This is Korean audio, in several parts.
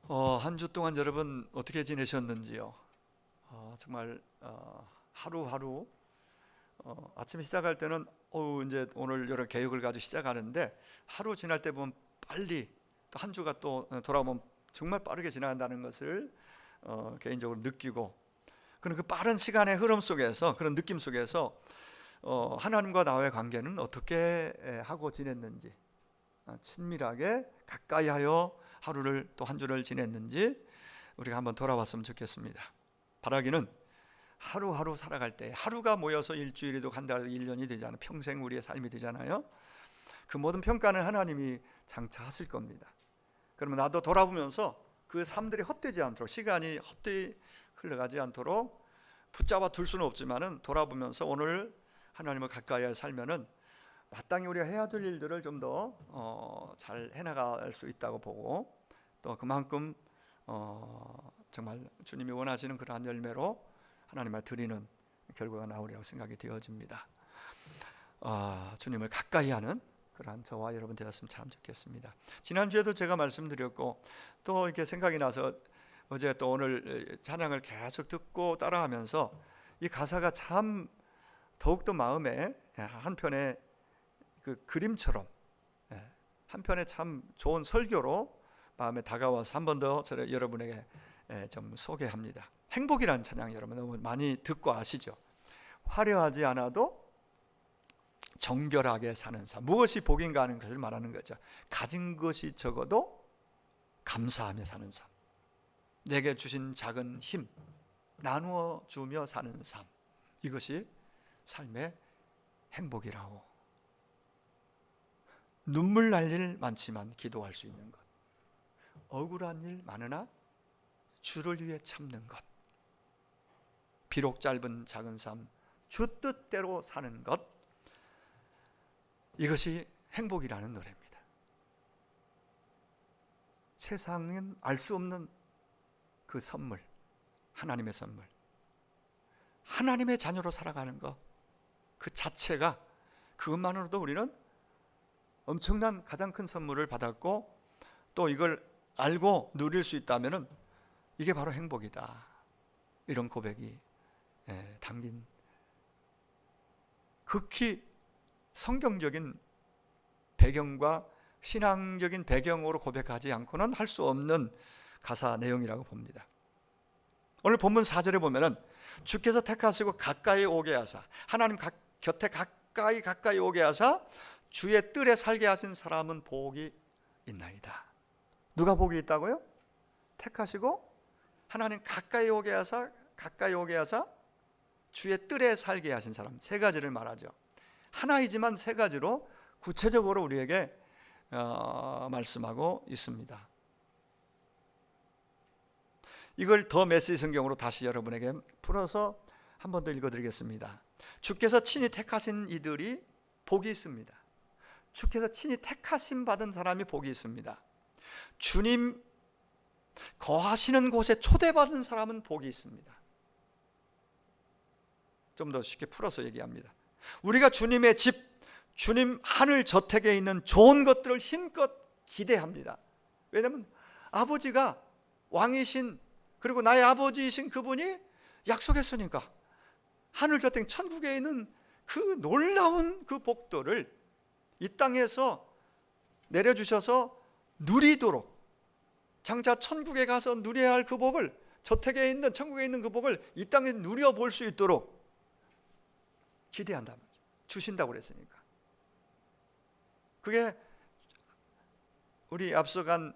한 주 동안 여러분 어떻게 지내셨는지요? 정말 하루하루 아침에 시작할 때는 이제 오늘 여러 계획을 가지고 시작하는데 하루 지날 때 보면 빨리 또 한 주가 또 돌아오면 정말 빠르게 지나간다는 것을 개인적으로 느끼고, 그런 그 빠른 시간의 흐름 속에서, 그런 느낌 속에서 하나님과 나와의 관계는 어떻게 하고 지냈는지, 친밀하게 가까이 하여 하루를 또 한 주를 지냈는지 우리가 한번 돌아봤으면 좋겠습니다. 바라기는 하루하루 살아갈 때, 하루가 모여서 일주일이도 한 달도 1년이 되잖아요. 평생 우리의 삶이 되잖아요. 그 모든 평가는 하나님이 장차하실 겁니다. 그러면 나도 돌아보면서 그 삶들이 헛되지 않도록, 시간이 헛되이 흘러가지 않도록 붙잡아 둘 수는 없지만은 돌아보면서 오늘 하나님을 가까이 살면은 마땅히 우리가 해야 될 일들을 좀 더 잘 해나갈 수 있다고 보고, 또 그만큼 정말 주님이 원하시는 그러한 열매로 하나님을 드리는 결과가 나오리라고 생각이 되어집니다. 주님을 가까이 하는 그러한 저와 여러분 되었으면 참 좋겠습니다. 지난주에도 제가 말씀드렸고, 또 이렇게 생각이 나서 어제 또 오늘 찬양을 계속 듣고 따라하면서 이 가사가 참 더욱더 마음에 한편의 그 그림처럼, 한편의 참 좋은 설교로 마음에 다가와서 한 번 더 여러분에게 좀 소개합니다. 행복이라는 찬양 여러분 너무 많이 듣고 아시죠? 화려하지 않아도 정결하게 사는 삶, 무엇이 복인가 하는 것을 말하는 거죠. 가진 것이 적어도 감사하며 사는 삶, 내게 주신 작은 힘 나누어 주며 사는 삶, 이것이 삶의 행복이라고. 눈물 날 일 많지만 기도할 수 있는 것, 억울한 일 많으나 주를 위해 참는 것, 비록 짧은 작은 삶 주 뜻대로 사는 것, 이것이 행복이라는 노래입니다. 세상은 알 수 없는 그 선물, 하나님의 선물, 하나님의 자녀로 살아가는 것, 그 자체가, 그것만으로도 우리는 엄청난 가장 큰 선물을 받았고, 또 이걸 알고 누릴 수 있다면 이게 바로 행복이다, 이런 고백이 담긴 극히 성경적인 배경과 신앙적인 배경으로 고백하지 않고는 할 수 없는 가사 내용이라고 봅니다. 오늘 본문 4절에 보면은 주께서 택하시고 가까이 오게 하사, 하나님 곁에 가까이 오게 하사 주의 뜰에 살게 하신 사람은 복이 있나이다. 누가 복이 있다고요? 택하시고 하나님 가까이 오게 하사 주의 뜰에 살게 하신 사람, 세 가지를 말하죠. 하나이지만 세 가지로 구체적으로 우리에게 말씀하고 있습니다. 이걸 더 메시지 성경으로 다시 여러분에게 풀어서 한 번 더 읽어드리겠습니다. 주께서 친히 택하신 이들이 복이 있습니다. 주께서 친히 택하심 받은 사람이 복이 있습니다. 주님 거하시는 곳에 초대받은 사람은 복이 있습니다. 좀 더 쉽게 풀어서 얘기합니다. 우리가 주님의 집, 주님 하늘 저택에 있는 좋은 것들을 힘껏 기대합니다. 왜냐하면 아버지가 왕이신, 그리고 나의 아버지이신 그분이 약속했으니까 하늘 저택 천국에 있는 그 놀라운 그 복들을 이 땅에서 내려주셔서 누리도록, 장차 천국에 가서 누려야 할 그 복을, 저택에 있는, 천국에 있는 그 복을 이 땅에 누려볼 수 있도록 기대한다면 주신다고 그랬으니까. 그게 우리 앞서간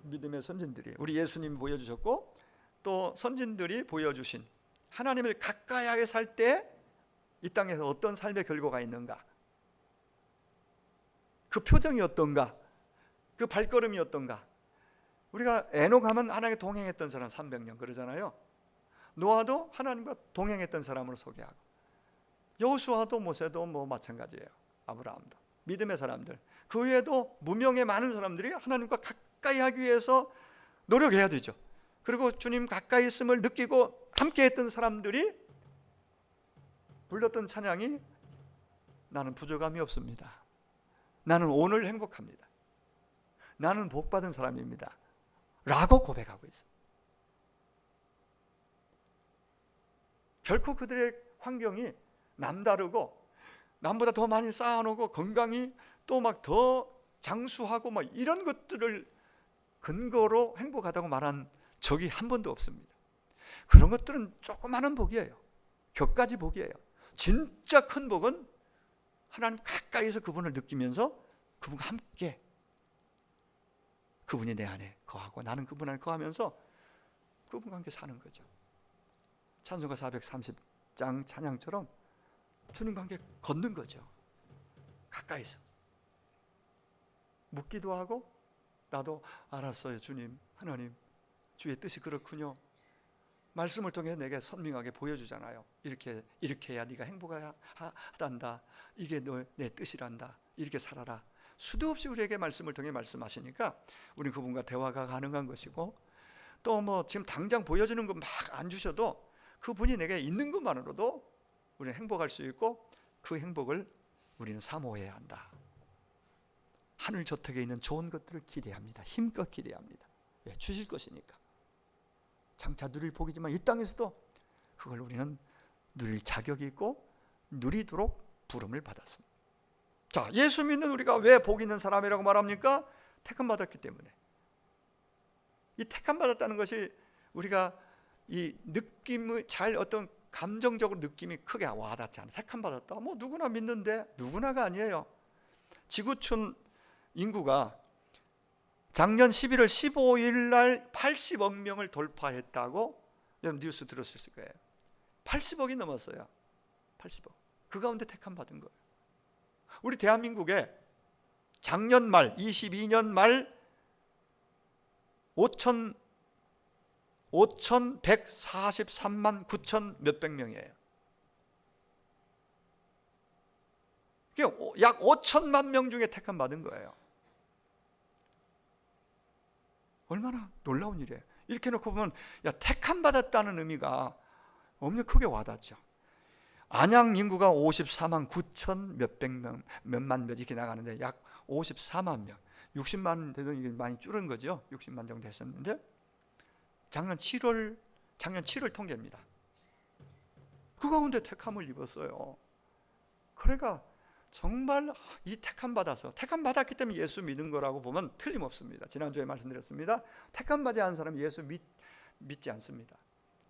믿음의 선진들이, 우리 예수님이 보여주셨고 또 선진들이 보여주신 하나님을 가까이 하게 살 때 이 땅에서 어떤 삶의 결과가 있는가, 그 표정이 어떤가, 그 발걸음이 어떤가. 우리가 에녹 하면 하나님과 동행했던 사람 300년 그러잖아요. 노아도 하나님과 동행했던 사람으로 소개하고, 여호수아도 모세도 마찬가지예요. 아브라함도, 믿음의 사람들, 그 외에도 무명의 많은 사람들이 하나님과 가까이 하기 위해서 노력해야 되죠. 그리고 주님 가까이 있음을 느끼고 함께 했던 사람들이 불렀던 찬양이 나는 부족함이 없습니다. 나는 오늘 행복합니다. 나는 복받은 사람입니다. 라고 고백하고 있어요. 결코 그들의 환경이 남다르고 남보다 더 많이 쌓아놓고 건강이 또 막 더 장수하고 막 이런 것들을 근거로 행복하다고 말한 적이 한 번도 없습니다. 그런 것들은 조그마한 복이에요. 격가지 복이에요. 진짜 큰 복은 하나님 가까이서 그분을 느끼면서 그분과 함께 그분이 내 안에 거하고 나는 그분 안에 거하면서 그분과 함께 사는 거죠. 찬송가 430장 찬양처럼 주님과 함께 걷는 거죠. 가까이서 묻기도 하고 나도 알았어요. 주님, 하나님, 주의 뜻이 그렇군요. 말씀을 통해 내게 선명하게 보여주잖아요. 이렇게 해야 네가 행복하단다. 이게 내 뜻이란다. 이렇게 살아라. 수도 없이 우리에게 말씀을 통해 말씀하시니까 우리는 그분과 대화가 가능한 것이고, 또 뭐 지금 당장 보여지는 거 막 안 주셔도 그분이 내게 있는 것만으로도 우리는 행복할 수 있고, 그 행복을 우리는 사모해야 한다. 하늘 저택에 있는 좋은 것들을 기대합니다. 힘껏 기대합니다. 왜? 주실 것이니까. 장차 누릴 복이지만 이 땅에서도 그걸 우리는 누릴 자격이 있고 누리도록 부름을 받았습니다. 자, 예수 믿는 우리가 왜 복 있는 사람이라고 말합니까? 택함 받았기 때문에. 이 택함 받았다는 것이 우리가 이 느낌을 잘 어떤 감정적으로 느낌이 크게 와닿지 않아요. 택함 받았다. 뭐 누구나 믿는데, 누구나가 아니에요. 지구촌 인구가 작년 11월 15일 날 80억 명을 돌파했다고 여러분 뉴스 들었을 거예요. 80억이 넘었어요. 80억. 그 가운데 택함 받은 거예요. 우리 대한민국에 작년 말 22년 말 5,143만 9천 몇백 명이에요. 약 5천만 명 중에 택함 받은 거예요. 얼마나 놀라운 일이에요. 이렇게 놓고 보면 택함 받았다는 의미가 엄청 크게 와닿죠. 안양 인구가 54만 9천 몇백 명, 몇만 몇 이렇게 나가는데 약 54만 명, 60만 되던 이게 많이 줄은 거죠. 60만 정도 했었는데 작년 7월 통계입니다. 그 가운데 택함을 입었어요. 그러니까 정말 이 택함 받았기 때문에 예수 믿는 거라고 보면 틀림없습니다. 지난주에 말씀드렸습니다. 택함 받지 않은 사람은 예수 믿지 않습니다.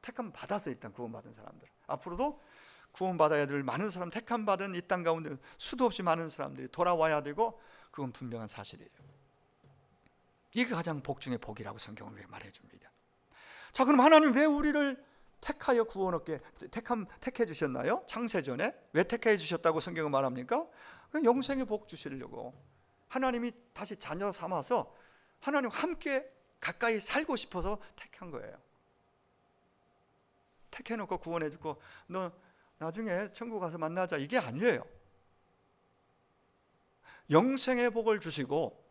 택함 받아서 일단 구원받은 사람들, 앞으로도 구원받아야 될 많은 사람, 택함 받은 이 땅 가운데 수도 없이 많은 사람들이 돌아와야 되고, 그건 분명한 사실이에요. 이게 가장 복 중의 복이라고 성경은 우리에게 말해줍니다. 자, 그럼 하나님 왜 우리를 택하여 구원 얻게 택해 주셨나요? 창세전에 왜 택해 주셨다고 성경은 말합니까? 영생의 복 주시려고 하나님이 다시 자녀 삼아서 하나님 함께 가까이 살고 싶어서 택한 거예요. 택해놓고 구원해주고 너 나중에 천국 가서 만나자, 이게 아니에요. 영생의 복을 주시고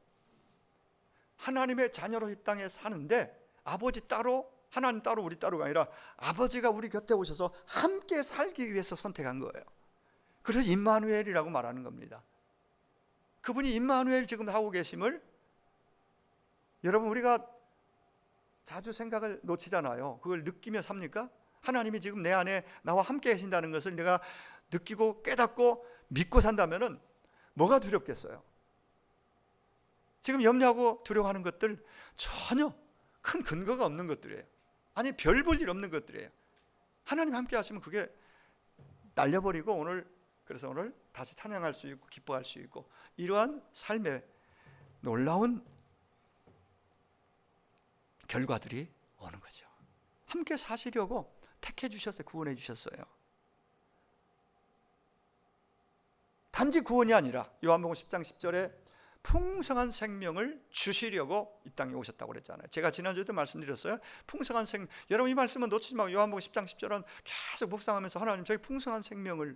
하나님의 자녀로 이 땅에 사는데, 아버지 따로 하나님 따로 우리 따로가 아니라 아버지가 우리 곁에 오셔서 함께 살기 위해서 선택한 거예요. 그래서 임마누엘이라고 말하는 겁니다. 그분이 임마누엘 지금 하고 계심을 여러분 우리가 자주 생각을 놓치잖아요. 그걸 느끼며 삽니까? 하나님이 지금 내 안에 나와 함께 계신다는 것을 내가 느끼고 깨닫고 믿고 산다면은 뭐가 두렵겠어요? 지금 염려하고 두려워하는 것들 전혀 큰 근거가 없는 것들이에요. 아니 별 볼 일 없는 것들이에요. 하나님 함께 하시면 그게 날려버리고 그래서 오늘 다시 찬양할 수 있고 기뻐할 수 있고, 이러한 삶의 놀라운 결과들이 오는 거죠. 함께 사시려고 택해 주셨어요. 구원해 주셨어요. 단지 구원이 아니라 요한복음 10장 10절에 풍성한 생명을 주시려고 이 땅에 오셨다고 그랬잖아요. 제가 지난주에도 말씀드렸어요. 풍성한 생명, 여러분 이 말씀은 놓치지 말고 요한복음 10장 10절은 계속 묵상하면서 하나님 저희 풍성한 생명을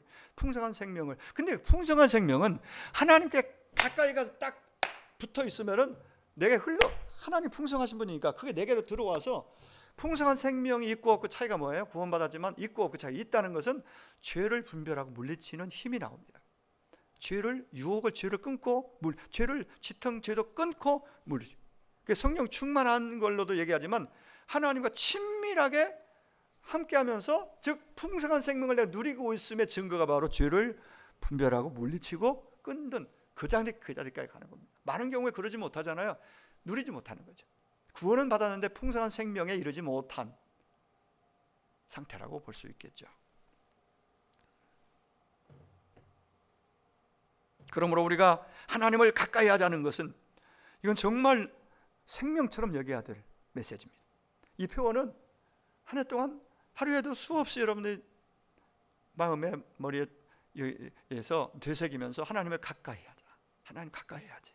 근데 풍성한 생명은 하나님께 가까이 가서 딱 붙어 있으면은 내게 하나님 풍성하신 분이니까 그게 내게로 들어와서, 풍성한 생명이 있고 없고 차이가 뭐예요? 구원받았지만 있고 없고 차이가 있다는 것은 죄를 분별하고 물리치는 힘이 나옵니다. 죄를 끊고 죄도 끊고 성령 충만한 걸로도 얘기하지만 하나님과 친밀하게 함께하면서, 즉 풍성한 생명을 내가 누리고 있음의 증거가 바로 죄를 분별하고 물리치고 끊는 그 자리까지 가는 겁니다. 많은 경우에 그러지 못하잖아요. 누리지 못하는 거죠. 구원은 받았는데 풍성한 생명에 이르지 못한 상태라고 볼 수 있겠죠. 그러므로 우리가 하나님을 가까이 하자는 것은, 이건 정말 생명처럼 여겨야 될 메시지입니다. 이 표현은 한 해 동안 하루에도 수없이 여러분들이 마음에, 머리에서 되새기면서 하나님을 가까이 하자. 하나님 가까이 해야지.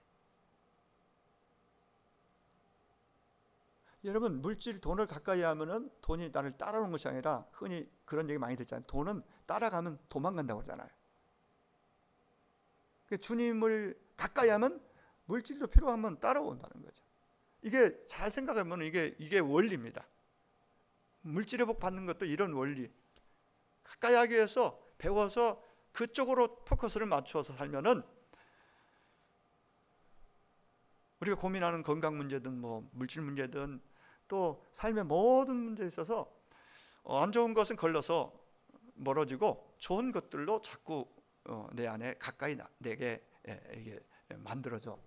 여러분, 물질, 돈을 가까이 하면은 돈이 나를 따라오는 것이 아니라, 흔히 그런 얘기 많이 듣잖아요. 돈은 따라가면 도망간다고 그러잖아요. 주님을 가까이 하면 물질도 필요하면 따라온다는 거죠. 이게 잘 생각하면 이게 원리입니다. 물질의 복 받는 것도 이런 원리. 가까이 하기 위해서 배워서 그쪽으로 포커스를 맞추어서 살면은, 우리가 고민하는 건강 문제든 뭐 물질 문제든 또 삶의 모든 문제에 있어서 안 좋은 것은 걸러서 멀어지고, 좋은 것들로 자꾸 내 안에 가까이 내게 이게 만들어져서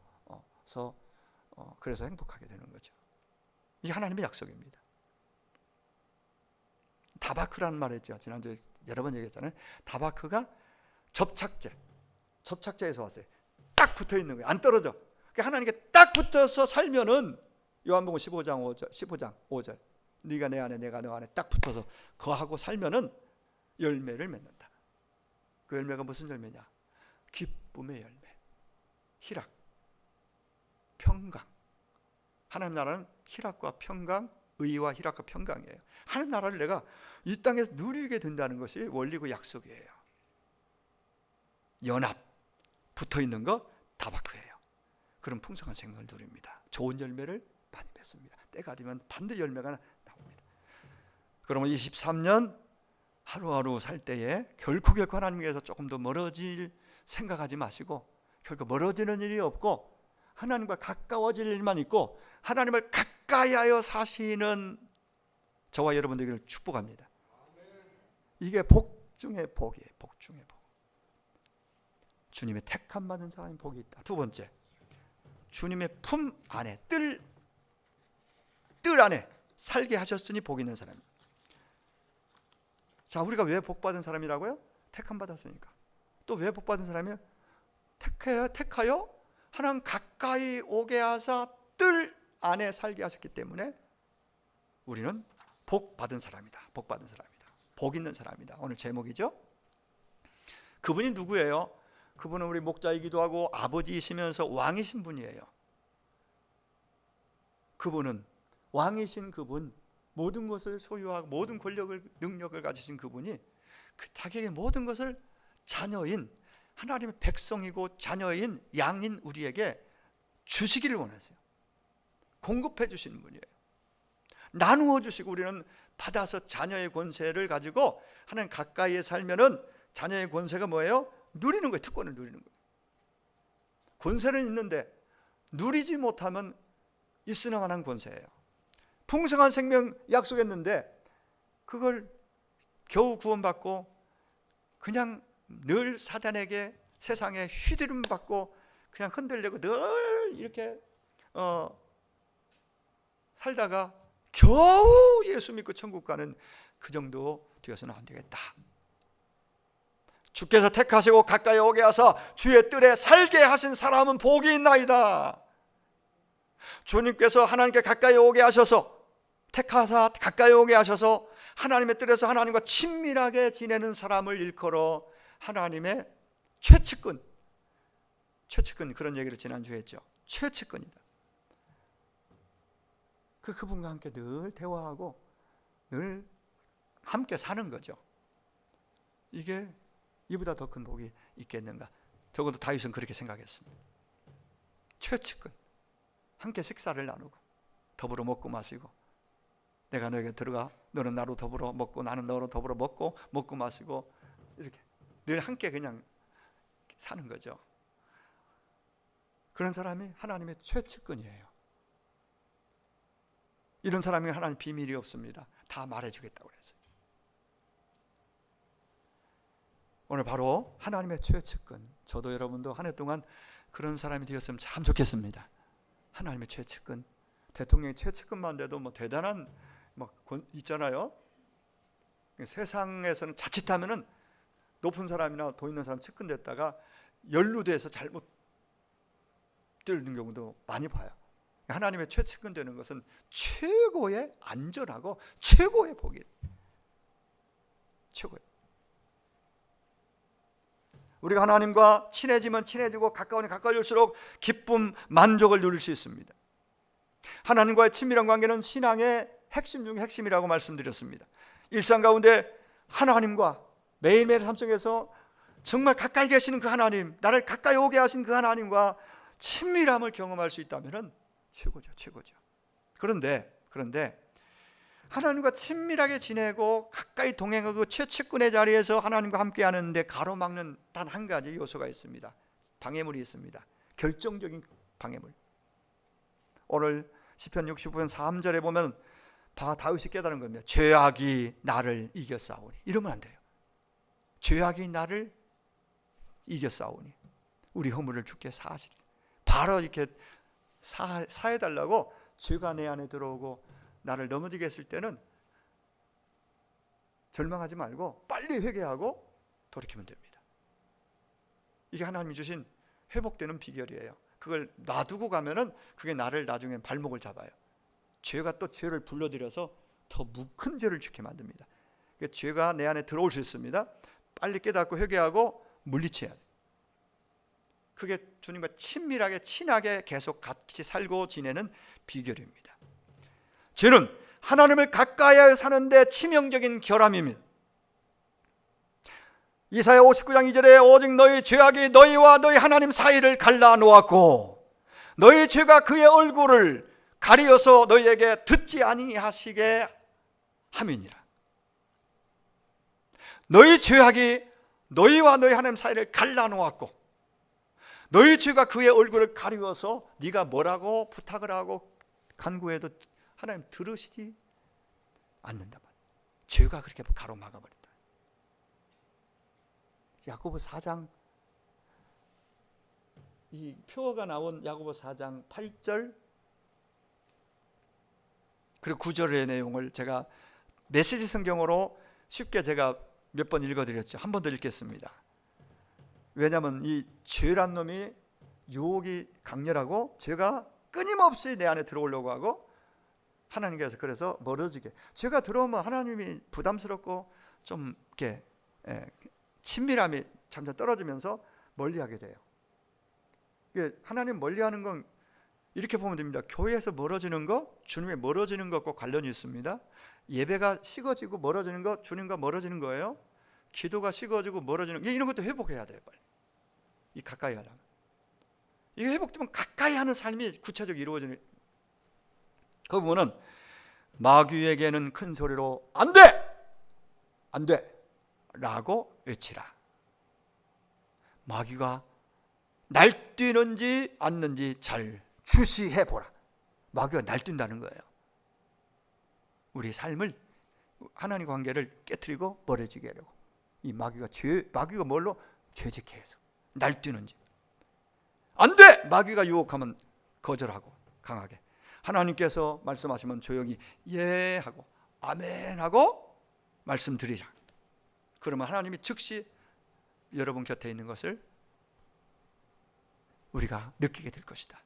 그래서 행복하게 되는 거죠. 이게 하나님의 약속입니다. 다바크라는 말을 했죠. 지난주에 여러 번 얘기했잖아요. 다바크가 접착제에서 왔어요. 딱 붙어 있는 거예요. 안 떨어져. 그러니까 하나님께 딱 붙어서 살면은, 요한복음 15장 5절 네가 내 안에 내가 너 안에 딱 붙어서 거하고 살면은 열매를 맺는다. 그 열매가 무슨 열매냐? 기쁨의 열매, 희락, 평강. 하나님 나라는 희락과 평강, 의와 희락과 평강이에요. 하나님 나라를 내가 이 땅에서 누리게 된다는 것이 원리고 약속이에요. 연합, 붙어있는 거 다바크예요. 그런 풍성한 생명을 누립니다. 좋은 열매를 많이 맺습니다. 때가 되면 반드시 열매가 나옵니다. 그러면 23년 하루하루 살 때에 결코 하나님께서 조금 더 멀어질 생각하지 마시고, 결코 멀어지는 일이 없고 하나님과 가까워질 일만 있고, 하나님을 가까이 하여 사시는 저와 여러분들에게 축복합니다. 이게 복 중의 복이에요. 복 중의 복. 주님의 택함 받은 사람이 복이 있다. 두 번째, 주님의 품 안에, 뜰 안에 살게 하셨으니 복 있는 사람입니다. 자, 우리가 왜 복 받은 사람이라고요? 택함 받았으니까. 또 왜 복 받은 사람이에요? 택하여 하나님 가까이 오게 하사 뜰 안에 살게 하셨기 때문에 우리는 복 받은 사람이다. 복 받은 사람이다. 복 있는 사람이다. 오늘 제목이죠. 그분이 누구예요? 그분은 우리 목자이기도 하고 아버지이시면서 왕이신 분이에요. 그분은 왕이신 그분, 모든 것을 소유하고 모든 권력을, 능력을 가지신 그분이 자기에게 모든 것을 자녀인, 하나님의 백성이고 자녀인 양인 우리에게 주시기를 원하세요. 공급해 주시는 분이에요. 나누어 주시고, 우리는 받아서 자녀의 권세를 가지고 하나님 가까이에 살면은 자녀의 권세가 뭐예요? 누리는 거예요. 특권을 누리는 거예요. 권세는 있는데 누리지 못하면 있으나마나 권세예요. 풍성한 생명 약속했는데 그걸 겨우 구원받고 그냥 늘 사단에게, 세상에 휘두름 받고 그냥 흔들리고 늘 이렇게 살다가 겨우 예수 믿고 천국 가는 그 정도 되어서는 안 되겠다. 주께서 택하시고 가까이 오게 하사 주의 뜰에 살게 하신 사람은 복이 있나이다. 주님께서 하나님께 가까이 오게 하셔서, 택하사 가까이 오게 하셔서 하나님의 뜰에서 하나님과 친밀하게 지내는 사람을 일컬어 하나님의 최측근, 그런 얘기를 지난주에 했죠. 최측근이다. 그분과 함께 늘 대화하고 늘 함께 사는 거죠. 이게 이보다 더 큰 복이 있겠는가? 적어도 다윗은 그렇게 생각했습니다. 최측근, 함께 식사를 나누고 더불어 먹고 마시고, 내가 너에게 들어가 너는 나로 더불어 먹고 나는 너로 더불어 먹고 마시고, 이렇게 늘 함께 그냥 사는 거죠. 그런 사람이 하나님의 최측근이에요. 이런 사람이 하나님 비밀이 없습니다. 다 말해주겠다고 그랬어요. 오늘 바로 하나님의 최측근, 저도 여러분도 한 해 동안 그런 사람이 되었으면 참 좋겠습니다. 하나님의 최측근, 대통령의 최측근만 돼도 뭐 대단한 막 있잖아요. 세상에서는 자칫하면은 높은 사람이나 돈 있는 사람 측근됐다가 연루돼서 잘못 되는 경우도 많이 봐요. 하나님의 최측근 되는 것은 최고의 안전하고 최고의 복이에요. 최고예요. 우리가 하나님과 친해지면 친해지고 가까우면 가까워질수록 기쁨, 만족을 누릴 수 있습니다. 하나님과의 친밀한 관계는 신앙의 핵심 중에 핵심이라고 말씀드렸습니다. 일상 가운데 하나님과 매일매일 삶 속에서 정말 가까이 계시는 그 하나님, 나를 가까이 오게 하신 그 하나님과 친밀함을 경험할 수 있다면 최고죠, 최고죠. 그런데 하나님과 친밀하게 지내고 가까이 동행하고 그 최측근의 자리에서 하나님과 함께 하는데 가로막는 단 한 가지 요소가 있습니다. 방해물이 있습니다. 결정적인 방해물. 오늘 시편 65편 3절에 보면 다윗이 깨달은 겁니다. 죄악이 나를 이겼사오니. 이러면 안 돼요. 죄악이 나를 이겼사오니 우리 허물을 주께 사하시리. 바로 이렇게 사해달라고. 죄가 내 안에 들어오고 나를 넘어지게 했을 때는 절망하지 말고 빨리 회개하고 돌이키면 됩니다. 이게 하나님이 주신 회복되는 비결이에요. 그걸 놔두고 가면은 그게 나를 나중에 발목을 잡아요. 죄가 또 죄를 불러들여서 더 큰 죄를 짓게 만듭니다. 그러니까 죄가 내 안에 들어올 수 있습니다. 빨리 깨닫고 회개하고 물리쳐야 돼요. 그게 주님과 친밀하게 친하게 계속 같이 살고 지내는 비결입니다. 죄는 하나님을 가까이 사는데 치명적인 결함입니다. 이사야 59장 2절에 오직 너희 죄악이 너희와 너희 하나님 사이를 갈라놓았고 너희 죄가 그의 얼굴을 가리어서 너희에게 듣지 아니하시게 함이니라. 너희 죄악이 너희와 너희 하나님 사이를 갈라놓았고 너희 죄가 그의 얼굴을 가리워서 네가 뭐라고 부탁을 하고 간구해도 하나님 들으시지 않는단 말이에요. 죄가 그렇게 가로막아버린다. 야고보 4장, 이 표어가 나온 야고보 4장 8절 그리고 9절의 내용을 제가 메시지 성경으로 쉽게 제가 몇 번 읽어드렸죠. 한 번 더 읽겠습니다. 왜냐하면 이 죄란 놈이 유혹이 강렬하고 죄가 끊임없이 내 안에 들어오려고 하고 하나님께서 그래서 멀어지게, 죄가 들어오면 하나님이 부담스럽고 좀 이렇게 친밀함이 점점 떨어지면서 멀리하게 돼요. 하나님 멀리하는 건 이렇게 보면 됩니다. 교회에서 멀어지는 거, 주님의 멀어지는 것과 관련이 있습니다. 예배가 식어지고 멀어지는 거, 주님과 멀어지는 거예요. 기도가 식어지고 멀어지는 거, 이런 것도 회복해야 돼요. 빨리. 이 가까이 하려면. 이게 회복되면 가까이 하는 삶이 구체적으로 이루어지는. 그 부분은 마귀에게는 큰 소리로 안 돼! 안 돼! 라고 외치라. 마귀가 날뛰는지 않는지 잘 주시해보라. 마귀가 날뛴다는 거예요. 우리 삶을, 하나님 관계를 깨트리고 멀어지게 하려고. 이 마귀가 뭘로? 죄짓게 해서 날뛰는지. 안 돼! 마귀가 유혹하면 거절하고 강하게. 하나님께서 말씀하시면 조용히 예 하고 아멘 하고 말씀드리자. 그러면 하나님이 즉시 여러분 곁에 있는 것을 우리가 느끼게 될 것이다.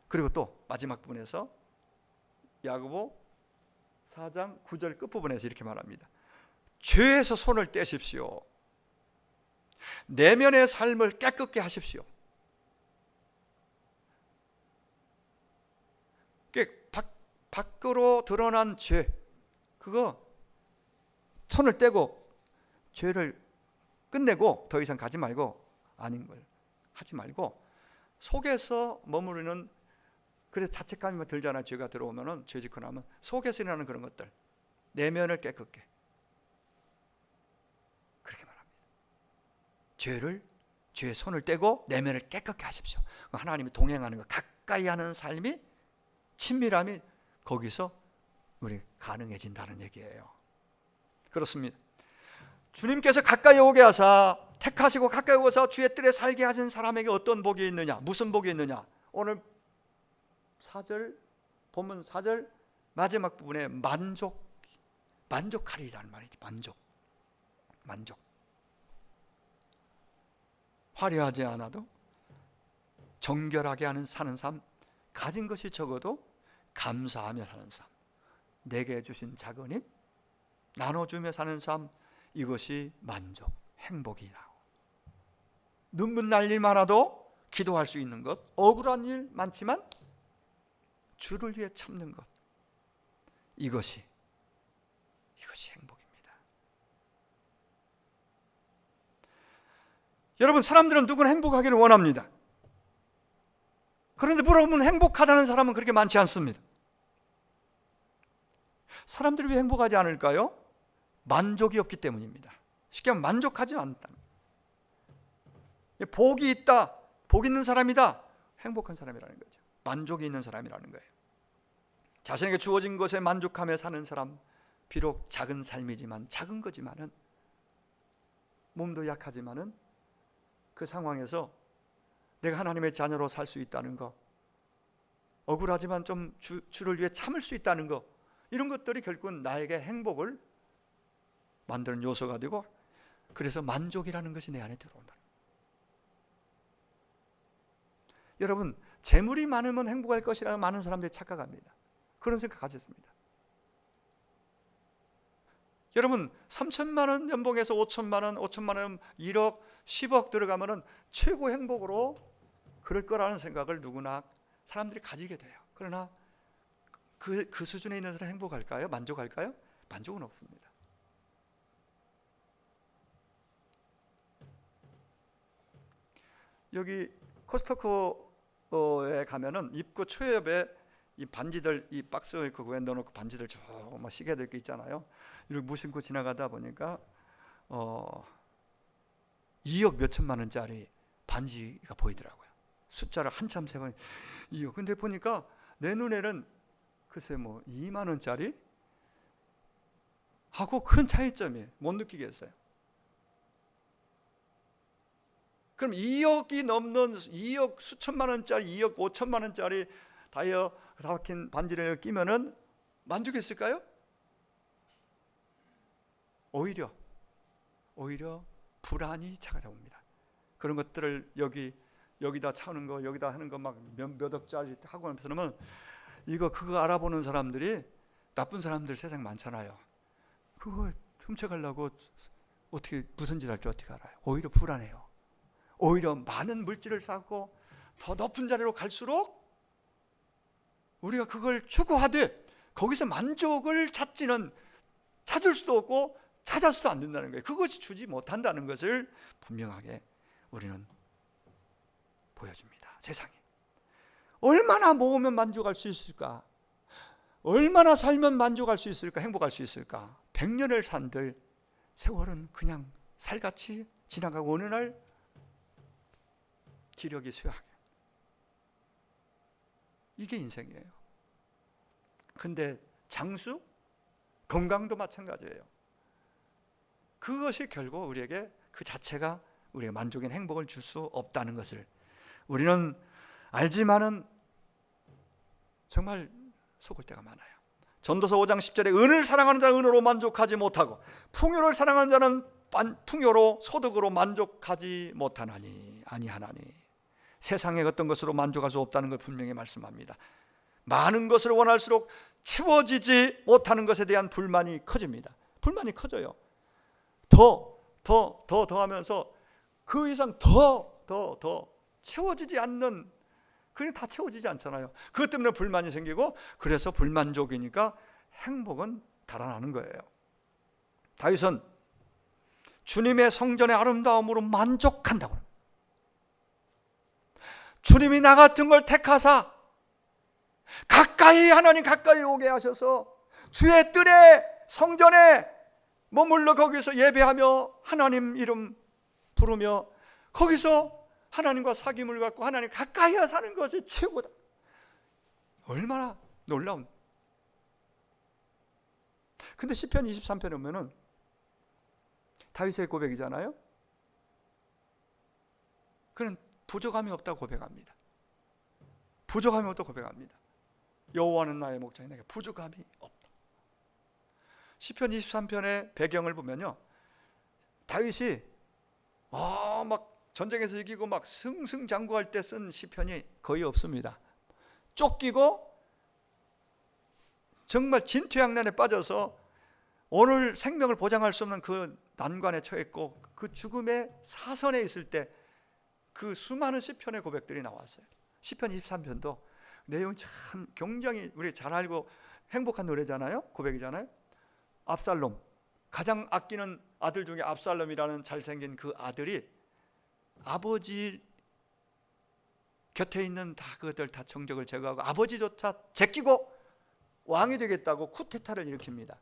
그리고 또 마지막 부분에서 야고보 4장 9절 끝부분에서 이렇게 말합니다. 죄에서 손을 떼십시오. 내면의 삶을 깨끗게 하십시오. 밖으로 드러난 죄, 그거 손을 떼고 죄를 끝내고 더 이상 가지 말고, 아닌 걸 하지 말고 속에서 머무르는, 그래서 자책감이 들잖아요. 죄가 들어오면은, 죄 짓고 나면 속에서 일어나는 그런 것들, 내면을 깨끗게, 그렇게 말합니다. 죄의 손을 떼고 내면을 깨끗게 하십시오. 하나님이 동행하는 것, 가까이 하는 삶이, 친밀함이 거기서 우리 가능해진다는 얘기예요. 그렇습니다. 주님께서 가까이 오게 하사 택하시고 가까이 오사 주의 뜰에 살게 하신 사람에게 어떤 복이 있느냐, 무슨 복이 있느냐. 오늘 4절 본문 4절 마지막 부분에 만족하리라는 말이지. 만족. 화려하지 않아도 정결하게 하는 사는 삶, 가진 것이 적어도 감사하며 사는 삶, 내게 주신 작은 힘 나눠주며 사는 삶, 이것이 만족, 행복이라고. 눈물 날 일 많아도 기도할 수 있는 것, 억울한 일 많지만 주를 위해 참는 것, 이것이 행복입니다. 여러분, 사람들은 누구나 행복하기를 원합니다. 그런데 물어보면 행복하다는 사람은 그렇게 많지 않습니다. 사람들이 왜 행복하지 않을까요? 만족이 없기 때문입니다. 쉽게 하면 만족하지 않다. 복이 있다, 복 있는 사람이다, 행복한 사람이라는 거죠. 만족이 있는 사람이라는 거예요. 자신에게 주어진 것에 만족하며 사는 사람, 비록 작은 삶이지만, 작은 거지만은, 몸도 약하지만은 그 상황에서 내가 하나님의 자녀로 살 수 있다는 거, 억울하지만 좀 주를 위해 참을 수 있다는 거, 이런 것들이 결국은 나에게 행복을 만드는 요소가 되고, 그래서 만족이라는 것이 내 안에 들어온다. 여러분, 재물이 많으면 행복할 것이라고 많은 사람들이 착각합니다. 그런 생각 가졌습니다. 여러분, 3천만 원 연봉에서 5천만 원, 5천만 원, 1억, 10억 들어가면은 최고 행복으로 그럴 거라는 생각을 누구나 사람들이 가지게 돼요. 그러나 그 수준에 있는 사람 행복할까요? 만족할까요? 만족은 없습니다. 여기 코스트코에 가면은 입구 초엽에 이 반지들, 이 박스에 있고 그에 넣어놓고 반지들 쭉 막 시계들 게 있잖아요. 이렇게 무심코 지나가다 보니까 2억 몇 천만 원짜리 반지가 보이더라고요. 숫자를 한참 세고 2억. 근데 보니까 내 눈에는 글쎄 2만 원짜리 하고 큰 차이점이 못 느끼겠어요. 그럼 2억이 넘는 2억 수천만 원짜리, 2억 5천만 원짜리 다이어 박힌 반지를 끼면은 만족했을까요? 오히려 불안이 찾아옵니다. 그런 것들을 여기다 차는 거, 여기다 하는 거 막 몇 억짜리 하고 나면 그거 알아보는 사람들이, 나쁜 사람들 세상 많잖아요. 그거 훔쳐가려고 어떻게 무슨 짓 할지 어떻게 알아요? 오히려 불안해요. 오히려 많은 물질을 쌓고 더 높은 자리로 갈수록 우리가 그걸 추구하되 거기서 만족을 찾을 수도 없고 찾아서도 안 된다는 거예요. 그것이 주지 못한다는 것을 분명하게 우리는 보여줍니다. 세상에 얼마나 모으면 만족할 수 있을까? 얼마나 살면 만족할 수 있을까? 행복할 수 있을까? 100년을 산들 세월은 그냥 살같이 지나가고 어느 날 기력이 쇠하게. 이게 인생이에요. 근데 장수, 건강도 마찬가지예요. 그것이 결국 우리에게 그 자체가 우리의 만족인 행복을 줄 수 없다는 것을 우리는 알지만은 정말 속을 때가 많아요. 전도서 5장 10절에 은을 사랑하는 자는 은으로 만족하지 못하고 풍요를 사랑하는 자는 풍요로 소득으로 만족하지 못하나니 아니하나니. 세상의 어떤 것으로 만족할 수 없다는 걸 분명히 말씀합니다. 많은 것을 원할수록 채워지지 못하는 것에 대한 불만이 커집니다. 불만이 커져요. 더 하면서 그 이상 더 채워지지 않는, 그게 다 채워지지 않잖아요. 그것 때문에 불만이 생기고, 그래서 불만족이니까 행복은 달아나는 거예요. 다윗은 주님의 성전의 아름다움으로 만족한다고 합니다. 주님이 나 같은 걸 택하사 하나님 가까이 오게 하셔서 주의 뜰에 성전에 머물러 거기서 예배하며 하나님 이름 부르며 거기서 하나님과 사귐을 갖고 하나님 가까이 사는 것이 최고다. 얼마나 놀라운 근데 시편 23편에 보면은 다윗의 고백이잖아요. 그는 부족함이 없다고 고백합니다. 부족함이 없다고 고백합니다. 여호와는 나의 목자니 내게 부족함이 없다. 시편 23편의 배경을 보면요, 다윗이 막 전쟁에서 이기고 막 승승장구할 때 쓴 시편이 거의 없습니다. 쫓기고 정말 진퇴양난에 빠져서 오늘 생명을 보장할 수 없는 그 난관에 처했고 그 죽음의 사선에 있을 때 그 수많은 시편의 고백들이 나왔어요. 시편 23편도 내용이 참 굉장히 우리 잘 알고 행복한 노래잖아요. 고백이잖아요. 압살롬, 가장 아끼는 아들 중에 압살롬이라는 잘생긴 그 아들이 아버지 곁에 있는 그것들 다 정적을 제거하고 아버지조차 제끼고 왕이 되겠다고 쿠데타를 일으킵니다.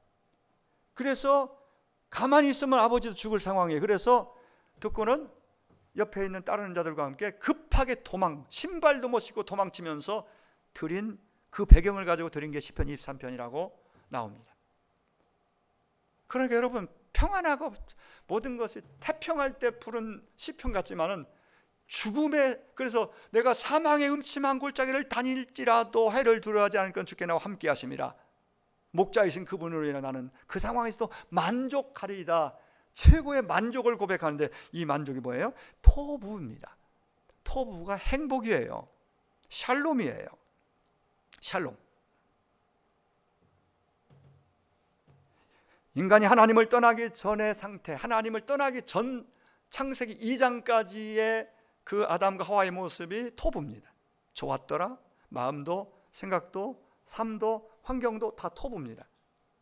그래서 가만히 있으면 아버지도 죽을 상황이에요. 그래서 듣고는 옆에 있는 따르는 자들과 함께 급하게 신발도 못 신고 도망치면서 드린 그 배경을 가지고 드린 게 시편 23편이라고 나옵니다. 그러니까 여러분, 평안하고 모든 것이 태평할 때 부른 시편 같지만은 그래서 내가 사망의 음침한 골짜기를 다닐지라도 해를 두려워하지 않을 건 주께 나와 함께 하심이라. 목자이신 그분으로 인해 나는 그 상황에서도 만족하리이다. 최고의 만족을 고백하는데 이 만족이 뭐예요? 토부입니다. 토부가 행복이에요. 샬롬이에요. 샬롬. 인간이 하나님을 떠나기 전의 상태, 하나님을 떠나기 전 창세기 2장까지의 그 아담과 하와의 모습이 토부입니다. 좋았더라. 마음도 생각도 삶도 환경도 다 토부입니다.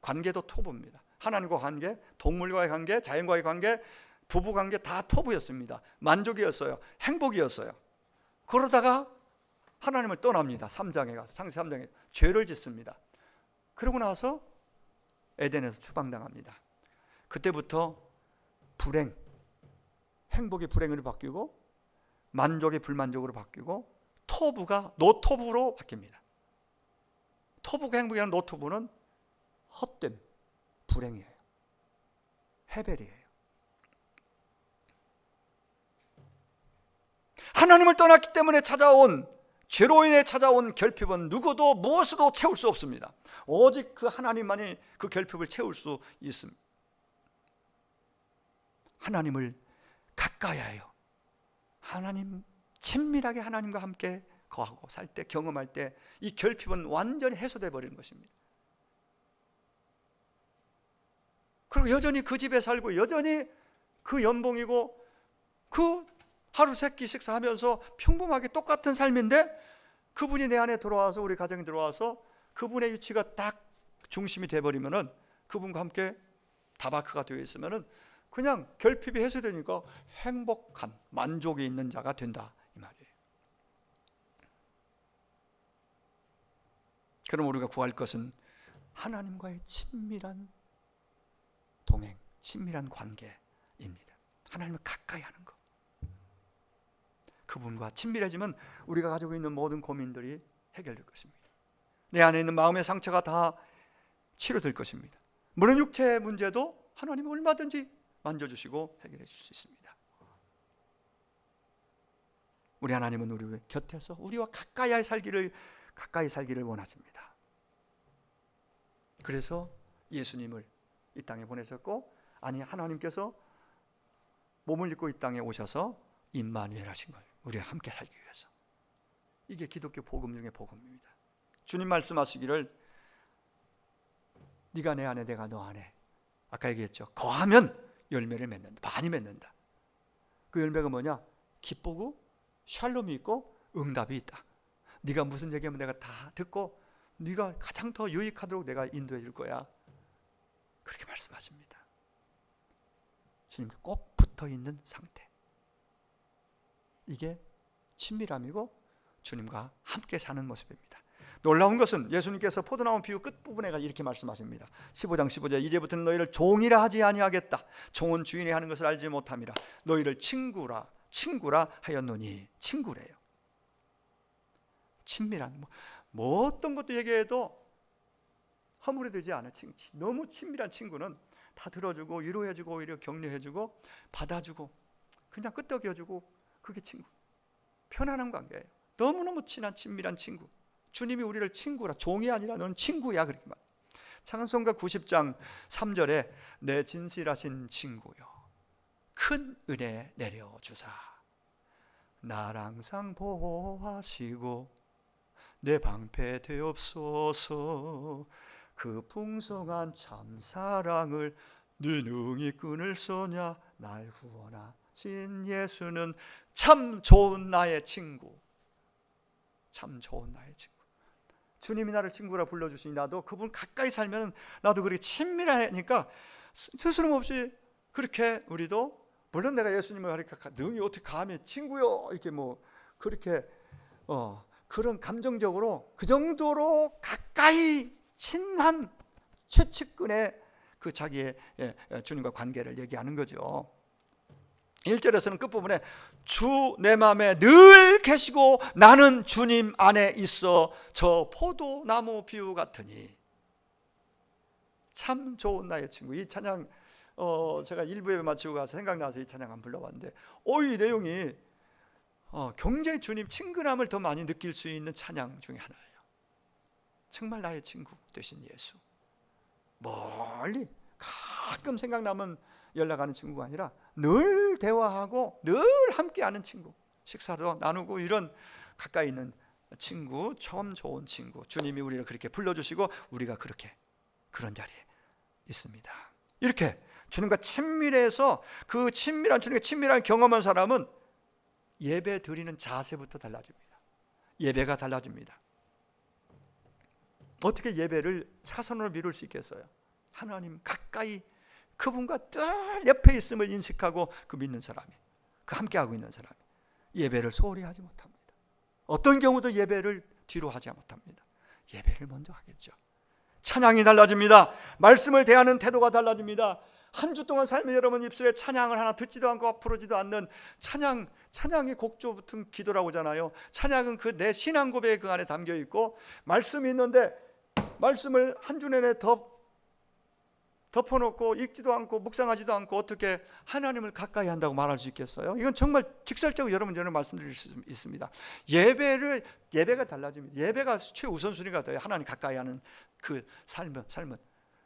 관계도 토부입니다. 하나님과 관계, 동물과의 관계, 자연과의 관계, 부부 관계 다 토부였습니다. 만족이었어요. 행복이었어요. 그러다가 하나님을 떠납니다. 3장에 가서, 창세기 3장에 죄를 짓습니다. 그러고 나서 에덴에서 추방당합니다. 그때부터 불행, 행복이 불행으로 바뀌고 만족이 불만족으로 바뀌고 토부가 노토부로 바뀝니다. 토부가 행복이 아니라 노토부는 헛됨, 불행이에요. 헤벨이에요. 하나님을 떠났기 때문에 찾아온, 죄로 인해 찾아온 결핍은 누구도 무엇으로 채울 수 없습니다. 오직 그 하나님만이 그 결핍을 채울 수 있습니다. 하나님을 가까이 해요. 하나님, 친밀하게 하나님과 함께 거하고 살 때, 경험할 때 이 결핍은 완전히 해소되어 버리는 것입니다. 그리고 여전히 그 집에 살고 여전히 그 연봉이고 그 하루 세 끼 식사하면서 평범하게 똑같은 삶인데 그분이 내 안에 들어와서, 우리 가정에 들어와서 그분의 위치가 딱 중심이 돼버리면은, 그분과 함께 다바크가 되어 있으면은 그냥 결핍이 해소되니까 행복한, 만족이 있는 자가 된다 이 말이에요. 그럼 우리가 구할 것은 하나님과의 친밀한 동행, 친밀한 관계입니다. 하나님을 가까이 하는 것. 그분과 친밀해지면 우리가 가지고 있는 모든 고민들이 해결될 것입니다. 내 안에 있는 마음의 상처가 다 치료될 것입니다. 물론 육체의 문제도 하나님은 얼마든지 만져주시고 해결해 주실 수 있습니다. 우리 하나님은 우리 곁에서 우리와 가까이 살기를 원하십니다. 그래서 예수님을 이 땅에 보내셨고, 아니 하나님께서 몸을 입고 이 땅에 오셔서 임마누엘 하신 거예요. 우리와 함께 살기 위해서. 이게 기독교 복음 중의 복음입니다. 주님 말씀하시기를 네가 내 안에 내가 너 안에, 아까 얘기했죠. 거하면 열매를 맺는다. 많이 맺는다. 그 열매가 뭐냐? 기쁘고 샬롬이 있고 응답이 있다. 네가 무슨 얘기하면 내가 다 듣고 네가 가장 더 유익하도록 내가 인도해 줄 거야. 그렇게 말씀하십니다. 주님과 꼭 붙어 있는 상태. 이게 친밀함이고 주님과 함께 사는 모습입니다. 놀라운 것은 예수님께서 포도나무 비유 끝부분에 이렇게 말씀하십니다. 15장 15절, 이제부터는 너희를 종이라 하지 아니하겠다. 종은 주인이 하는 것을 알지 못함이라. 너희를 친구라 하였노니. 친구래요. 친밀한, 뭐 어떤 것도 얘기해도 허물이 되지 않은 친구, 너무 친밀한 친구는 다 들어주고 위로해주고 오히려 격려해주고 받아주고 그냥 끄떡여주고, 그게 친구, 편안한 관계예요. 너무너무 친한 친밀한 친구. 주님이 우리를 친구라, 종이 아니라 너는 친구야, 그렇게 말. 찬송가 90장 3절에 내 진실하신 친구요 큰 은혜 내려주사 날 항상 보호하시고 내 방패 되옵소서. 그 풍성한 참사랑을 능히 끊을 소냐. 날 구원하신 예수는 참 좋은 나의 친구. 참 좋은 나의 친구. 주님이 나를 친구라 불러주시니 나도 그분 가까이 살면 나도 그렇게 친밀하니까 스스럼없이 그렇게 우리도, 물론 내가 예수님을 가리켜 능히 어떻게 감히 친구요 이렇게 뭐 그렇게 그런 감정적으로 그 정도로 가까이 친한 최측근의 그 자기의 주님과 관계를 얘기하는 거죠. 1절에서는 끝부분에 주 내 마음에 늘 계시고 나는 주님 안에 있어 저 포도나무 비유 같으니. 참 좋은 나의 친구. 이 찬양 제가 1부 예배 마치고 가서 생각나서 이 찬양 한번 불러봤는데 이 내용이 굉장히 주님 친근함을 더 많이 느낄 수 있는 찬양 중에 하나예요. 정말 나의 친구 되신 예수. 멀리 가끔 생각나면 연락하는 친구가 아니라 늘 대화하고 늘 함께하는 친구, 식사도 나누고 이런 가까이 있는 친구, 참 좋은 친구. 주님이 우리를 그렇게 불러주시고 우리가 그렇게 그런 자리에 있습니다. 이렇게 주님과 친밀해서 그 친밀한 주님과 친밀한 경험한 사람은 예배 드리는 자세부터 달라집니다. 예배가 달라집니다. 어떻게 예배를 차선으로 미룰 수 있겠어요? 하나님 가까이 그분과 늘 옆에 있음을 인식하고 그 믿는 사람이, 그 함께하고 있는 사람이 예배를 소홀히 하지 못합니다. 어떤 경우도 예배를 뒤로 하지 못합니다. 예배를 먼저 하겠죠. 찬양이 달라집니다. 말씀을 대하는 태도가 달라집니다. 한 주 동안 삶의 여러분 입술에 찬양을 하나 듣지도 않고 부르지도 않는 찬양이 곡조 붙은 기도라고 하잖아요. 찬양은 그 내 신앙 고백이 그 안에 담겨 있고, 말씀이 있는데 말씀을 한 주 내내 덮어놓고 읽지도 않고 묵상하지도 않고 어떻게 하나님을 가까이 한다고 말할 수 있겠어요? 이건 정말 직설적으로 여러분 전에 말씀드릴 수 있습니다. 예배가 달라집니다. 예배가 최우선순위가 돼요. 하나님 가까이 하는 그 삶은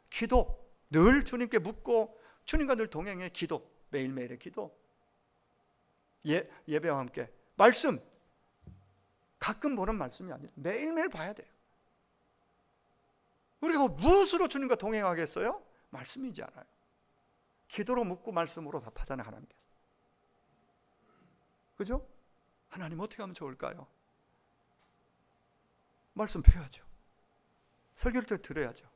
기도, 늘 주님께 묻고 주님과 늘 동행의 기도, 매일매일의 기도, 예배와 함께 말씀, 가끔 보는 말씀이 아니라 매일매일 봐야 돼요. 우리가 무엇으로 주님과 동행하겠어요? 말씀이지 않아요. 기도로 묻고 말씀으로 답하잖아요, 하나님께서. 그죠? 하나님 어떻게 하면 좋을까요? 말씀 펴야죠. 설교를 때 들어야죠.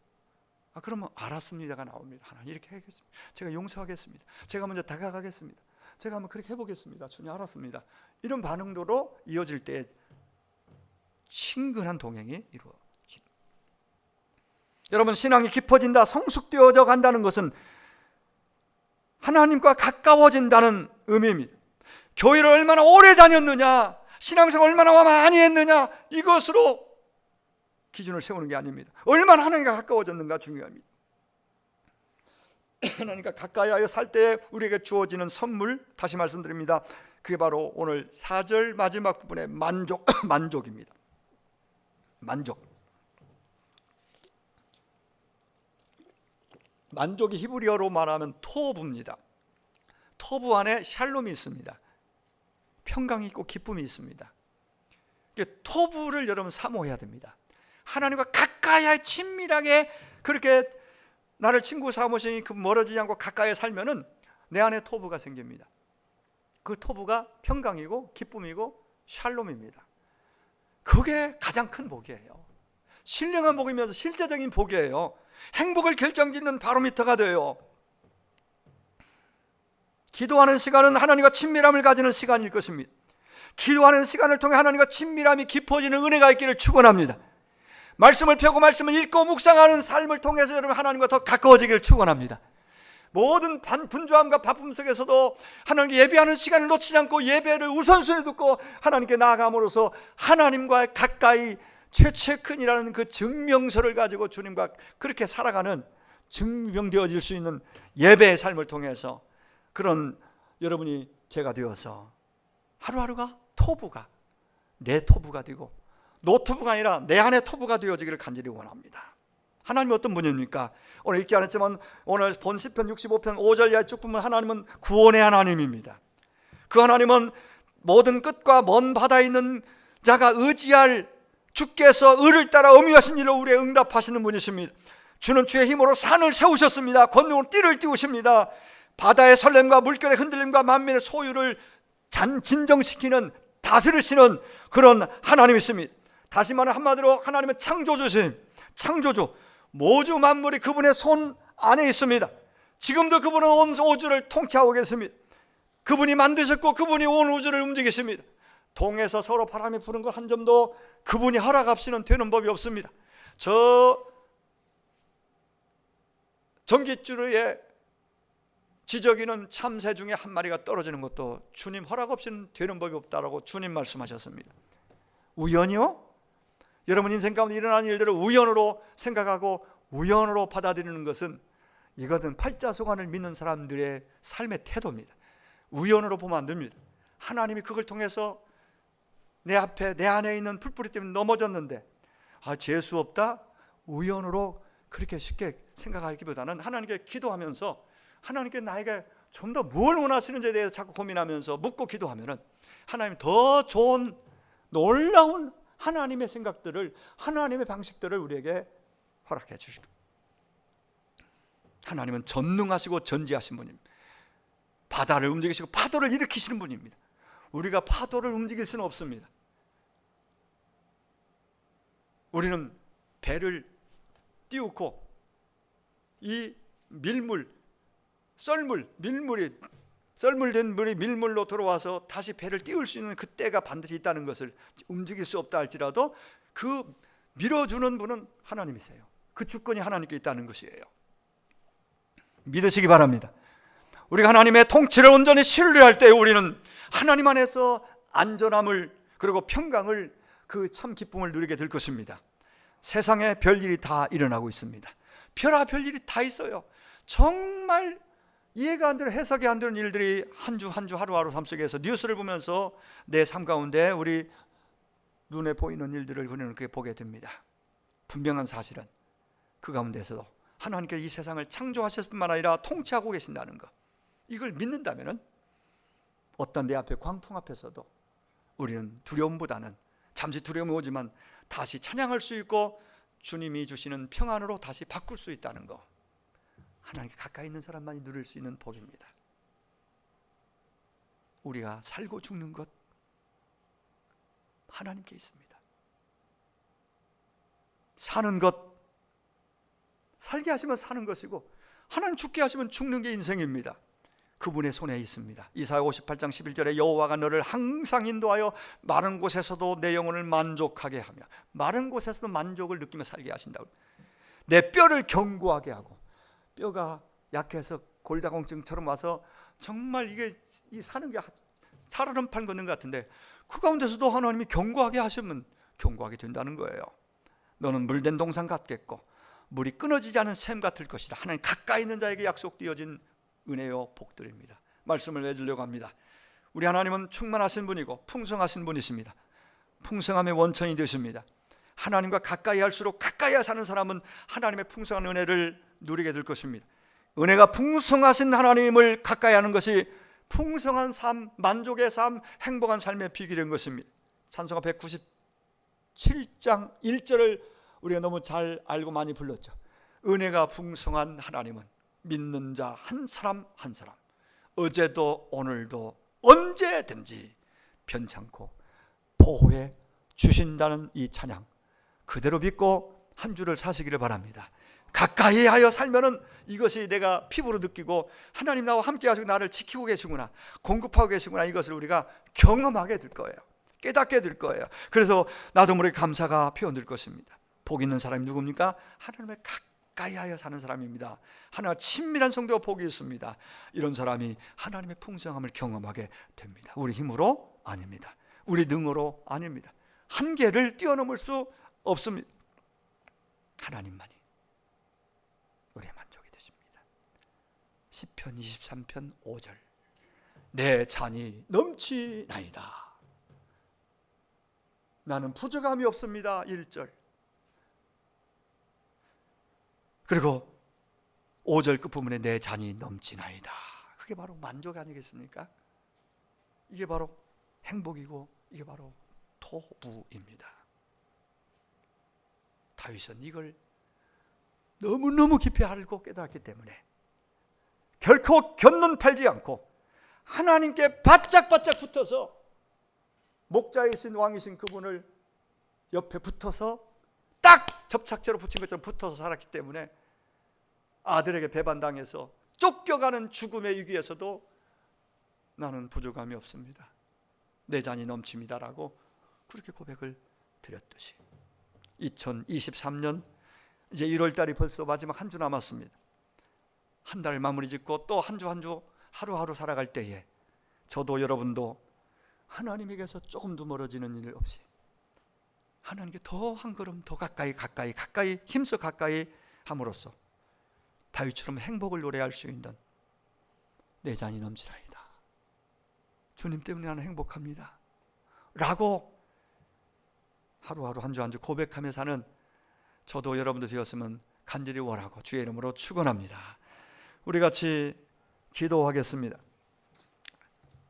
그러면 알았습니다가 나옵니다. 하나님 이렇게 하겠습니다. 제가 용서하겠습니다. 제가 먼저 다가가겠습니다. 제가 한번 그렇게 해보겠습니다. 주님 알았습니다. 이런 반응도로 이어질 때 친근한 동행이 이루어집니다. 여러분, 신앙이 깊어진다, 성숙되어져 간다는 것은 하나님과 가까워진다는 의미입니다. 교회를 얼마나 오래 다녔느냐, 신앙생활 얼마나 많이 했느냐, 이것으로 기준을 세우는 게 아닙니다. 얼마나 하나님과 가까워졌는가 중요합니다. 하나님과 가까이 하여 살 때 우리에게 주어지는 선물, 다시 말씀드립니다. 그게 바로 오늘 4절 마지막 부분의 만족입니다. 만족이 히브리어로 말하면 토부입니다. 토부 안에 샬롬이 있습니다. 평강이 있고 기쁨이 있습니다. 토부를 여러분 사모해야 됩니다. 하나님과 가까이 친밀하게 그렇게 나를 친구 삼으시니 그 멀어지지 않고 가까이 살면은 내 안에 토부가 생깁니다. 그 토부가 평강이고 기쁨이고 샬롬입니다. 그게 가장 큰 복이에요. 신령한 복이면서 실제적인 복이에요. 행복을 결정짓는 바로미터가 돼요. 기도하는 시간은 하나님과 친밀함을 가지는 시간일 것입니다. 기도하는 시간을 통해 하나님과 친밀함이 깊어지는 은혜가 있기를 축원합니다. 말씀을 펴고 말씀을 읽고 묵상하는 삶을 통해서 여러분 하나님과 더 가까워지기를 축원합니다. 모든 분주함과 바쁨 속에서도 하나님께 예배하는 시간을 놓치지 않고 예배를 우선순위 두고 하나님께 나아감으로써 하나님과 가까이 최측근이라는 그 증명서를 가지고 주님과 그렇게 살아가는, 증명되어질 수 있는 예배의 삶을 통해서 그런 여러분이 제가 되어서 하루하루가 토부가, 내 토부가 되고 노토부가 아니라 내 안의 토부가 되어지기를 간절히 원합니다. 하나님은 어떤 분입니까? 오늘 읽지 않았지만 오늘 본 시편 65편 5절 이하에 쭉 보면 하나님은 구원의 하나님입니다. 그 하나님은 모든 끝과 먼 바다에 있는 자가 의지할 주께서 의를 따라 엄유하신 일로 우리의 응답하시는 분이십니다. 주는 주의 힘으로 산을 세우셨습니다. 권능으로 띠를 띄우십니다. 바다의 설렘과 물결의 흔들림과 만민의 소유를 진정시키는, 다스리시는 그런 하나님이십니다. 다시 말해 한마디로 하나님은 창조주심, 창조주, 모주 만물이 그분의 손 안에 있습니다. 지금도 그분은 온 우주를 통치하고 계십니다. 그분이 만드셨고 그분이 온 우주를 움직이십니다. 동에서 서로 바람이 부는 것 한 점도 그분이 허락 없이는 되는 법이 없습니다. 저 전깃줄에 지저귀는 참새 중에 한 마리가 떨어지는 것도 주님 허락 없이는 되는 법이 없다라고 주님 말씀하셨습니다. 우연이요? 여러분 인생 가운데 일어나는 일들을 우연으로 생각하고 우연으로 받아들이는 것은, 이것은 팔자소관을 믿는 사람들의 삶의 태도입니다. 우연으로 보면 안 됩니다. 하나님이 그걸 통해서 내 앞에, 내 안에 있는 풀뿌리 때문에 넘어졌는데 재수 없다? 우연으로 그렇게 쉽게 생각하기보다는 하나님께 기도하면서 하나님께 나에게 좀 더 뭘 원하시는지에 대해서 자꾸 고민하면서 묻고 기도하면은 하나님 더 좋은 놀라운 하나님의 생각들을, 하나님의 방식들을 우리에게 허락해 주시고, 하나님은 전능하시고 전지하신 분입니다. 바다를 움직이시고 파도를 일으키시는 분입니다. 우리가 파도를 움직일 수는 없습니다. 우리는 배를 띄우고 이 썰물된 물이 밀물로 들어와서 다시 배를 띄울 수 있는 그때가 반드시 있다는 것을, 움직일 수 없다 할지라도 그 밀어주는 분은 하나님이세요. 그 주권이 하나님께 있다는 것이에요. 믿으시기 바랍니다. 우리가 하나님의 통치를 온전히 신뢰할 때 우리는 하나님 안에서 안전함을, 그리고 평강을, 그 참 기쁨을 누리게 될 것입니다. 세상에 별일이 다 일어나고 있습니다. 별일이 다 있어요. 정말 이해가 안 되는, 해석이 안 되는 일들이 한 주 한 주 하루하루 삶 속에서 뉴스를 보면서 내 삶 가운데 우리 눈에 보이는 일들을 우리는 그렇게 보게 됩니다. 분명한 사실은 그 가운데서도 하나님께서 이 세상을 창조하실 뿐만 아니라 통치하고 계신다는 것, 이걸 믿는다면 어떤 내 앞에 광풍 앞에서도 우리는 두려움보다는, 잠시 두려움이 오지만 다시 찬양할 수 있고 주님이 주시는 평안으로 다시 바꿀 수 있다는 것, 하나님께 가까이 있는 사람만이 누릴 수 있는 복입니다. 우리가 살고 죽는 것 하나님께 있습니다. 사는 것, 살게 하시면 사는 것이고 하나님 죽게 하시면 죽는 게 인생입니다. 그분의 손에 있습니다. 이사야 58장 11절에 여호와가 너를 항상 인도하여 마른 곳에서도 내 영혼을 만족하게 하며, 마른 곳에서도 만족을 느끼며 살게 하신다고. 내 뼈를 견고하게 하고, 뼈가 약해서 골다공증처럼 와서 정말 이게 사는 게 살얼음판 걷는 것 같은데 그 가운데서도 하나님이 견고하게 하시면 견고하게 된다는 거예요. 너는 물된 동산 같겠고 물이 끊어지지 않은 샘 같을 것이라. 하나님 가까이 있는 자에게 약속되어진 은혜요 복들입니다. 말씀을 맺으려고 합니다. 우리 하나님은 충만하신 분이고 풍성하신 분이십니다. 풍성함의 원천이 되십니다. 하나님과 가까이 할수록 가까이 사는 사람은 하나님의 풍성한 은혜를 누리게 될 것입니다. 은혜가 풍성하신 하나님을 가까이 하는 것이 풍성한 삶, 만족의 삶, 행복한 삶의 비결인 것입니다. 찬송가 197장 1절을 우리가 너무 잘 알고 많이 불렀죠. 은혜가 풍성한 하나님은 믿는 자 한 사람 한 사람 어제도 오늘도 언제든지 편찮고 보호해 주신다는 이 찬양 그대로 믿고 한 주를 사시기를 바랍니다. 가까이 하여 살면은 이것이 내가 피부로 느끼고 하나님 나와 함께 하시고 나를 지키고 계시구나, 공급하고 계시구나, 이것을 우리가 경험하게 될 거예요. 깨닫게 될 거예요. 그래서 나도 모르게 감사가 표현될 것입니다. 복 있는 사람이 누굽니까? 하나님을 가까이 하여 사는 사람입니다. 하나님과 친밀한 성도가 복이 있습니다. 이런 사람이 하나님의 풍성함을 경험하게 됩니다. 우리 힘으로 아닙니다. 우리 능으로 아닙니다. 한계를 뛰어넘을 수 없습니다. 하나님만이 우리의 만족이 되십니다. 시편 23편 5절 내 잔이 넘치나이다. 나는 부족함이 없습니다. 1절. 그리고 5절 끝부분에 내 잔이 넘치나이다. 그게 바로 만족 아니겠습니까? 이게 바로 행복이고 이게 바로 토부입니다. 다윗은 이걸 너무너무 깊이 알고 깨달았기 때문에 결코 견눈 팔지 않고 하나님께 바짝바짝 붙어서 목자이신 왕이신 그분을 옆에 붙어서 딱 접착제로 붙인 것처럼 붙어서 살았기 때문에 아들에게 배반당해서 쫓겨가는 죽음의 위기에서도 나는 부족함이 없습니다. 내 잔이 넘칩니다라고 그렇게 고백을 드렸듯이 2023년 이제 1월달이 벌써 마지막 한 주 남았습니다. 한 달 마무리 짓고 또 한 주 한 주 하루하루 살아갈 때에 저도 여러분도 하나님에게서 조금도 멀어지는 일 없이 하나님께 더 한 걸음 더 가까이 힘써 가까이 함으로써 다윗처럼 행복을 노래할 수 있는 내 잔이 넘치나이다. 주님 때문에 나는 행복합니다 라고 하루하루 한 주 한 주 고백하며 사는 저도 여러분도 되었으면 간절히 원하고 주의 이름으로 축원합니다. 우리 같이 기도하겠습니다.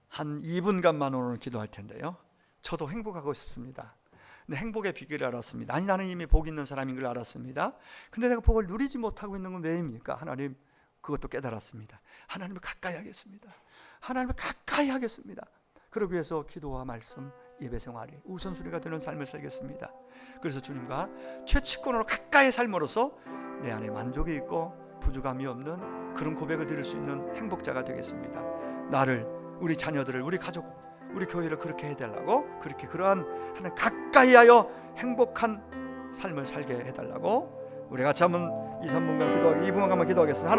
한 2분간만 오늘 기도할 텐데요, 저도 행복하고 싶습니다. 근데 행복의 비결을 알았습니다. 아니 나는 이미 복 있는 사람인 걸 알았습니다. 근데 내가 복을 누리지 못하고 있는 건 왜입니까? 하나님, 그것도 깨달았습니다. 하나님을 가까이 하겠습니다. 하나님을 가까이 하겠습니다. 그러기 위해서 기도와 말씀, 예배 생활이 우선순위가 되는 삶을 살겠습니다. 그래서 주님과 최측근으로 가까이 삶으로써 내 안에 만족이 있고 부족함이 없는 그런 고백을 드릴 수 있는 행복자가 되겠습니다. 나를, 우리 자녀들을, 우리 가족, 우리 교회를 그렇게 해달라고, 그렇게 그러한 하나님 가까이 하여 행복한 삶을 살게 해달라고 우리 같이 한번 2, 3분간 기도하기, 2분간 한번 기도하겠습니다.